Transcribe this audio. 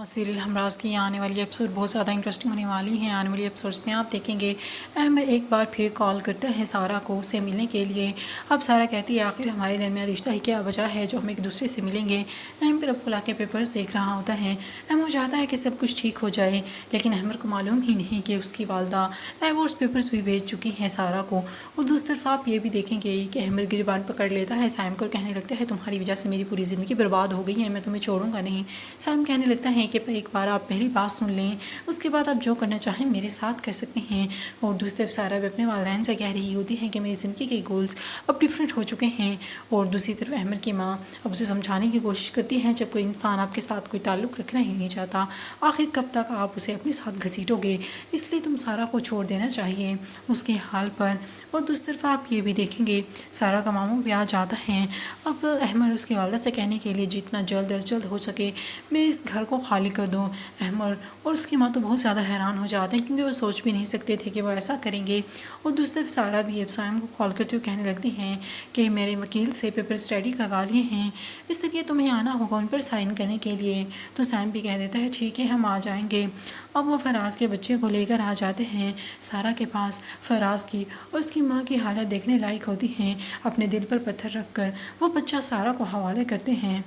Serial ہمراز کی آنے والی ایپیسوڈ بہت زیادہ انٹرسٹنگ ہونے والی ہیں۔ آنے والی ایپیسوڈز میں آپ دیکھیں گے احمد ایک بار پھر کال کرتا ہے سارہ کو اسے ملنے کے لیے۔ اب سارہ کہتی ہے آخر ہمارے درمیان رشتہ ہی کیا وجہ ہے جو ہم ایک دوسرے سے ملیں گے۔ احمد اب خلا کے پیپرز دیکھ رہا ہوتا ہے۔ احمد چاہتا ہے کہ سب کچھ ٹھیک ہو جائے، لیکن احمد کو معلوم ہی نہیں کہ اس کی والدہ ڈائیورس پیپرز بھی بھیج چکی ہیں سارہ کو۔ اور دوسری طرف آپ یہ بھی دیکھیں گے کہ احمد گریبان پکڑ لیتا ہے سائم کو اور کہنے لگتا ہے تمہاری وجہ سے میری پوری زندگی برباد ہو گئی ہے، میں تمہیں چھوڑوں گا نہیں۔ سائم کہنے لگتا ہے کہ ایک بار آپ پہلی بات سن لیں، اس کے بعد آپ جو کرنا چاہیں میرے ساتھ کر سکتے ہیں۔ اور دوسری طرف سارہ بھی اپنے والدین سے کہہ رہی ہوتی ہے کہ میری زندگی کے گولز اب ڈیفرنٹ ہو چکے ہیں۔ اور دوسری طرف احمد کی ماں اب اسے سمجھانے کی کوشش کرتی ہے جب کوئی انسان آپ کے ساتھ کوئی تعلق رکھنا ہی نہیں چاہتا، آخر کب تک آپ اسے اپنے ساتھ گھسیٹو گے، اس لیے تم سارہ کو چھوڑ دینا چاہیے اس کے حال پر۔ اور دوسری طرف آپ یہ بھی دیکھیں گے سارہ کا ماموں بھی آ جاتا ہے۔ اب احمد اس کی والدہ سے کہنے کے لیے جتنا جلد از جلد ہو سکے میں اس گھر کو خالی کر دوں۔ احمد اور اس کی ماں تو بہت زیادہ حیران ہو جاتے ہیں کیونکہ وہ سوچ بھی نہیں سکتے تھے کہ وہ ایسا کریں گے۔ اور دوسری طرف سارہ بھی اب سائم کو کال کرتے ہوئے کہنے لگتی ہیں کہ میرے وکیل سے پیپر اسٹڈی کروا لیے ہیں، اس لیے تمہیں آنا ہوگا ان پر سائن کرنے کے لیے۔ تو سائم بھی کہہ دیتا ہے ٹھیک ہے ہم آ جائیں گے۔ اب وہ فراز کے بچے کو لے کر آ جاتے ہیں سارہ کے پاس۔ فراز کی اور اس کی ماں کی حالت دیکھنے لائق ہوتی ہیں۔ اپنے دل پر پتھر رکھ کر وہ بچہ سارہ کو حوالے کرتے ہیں۔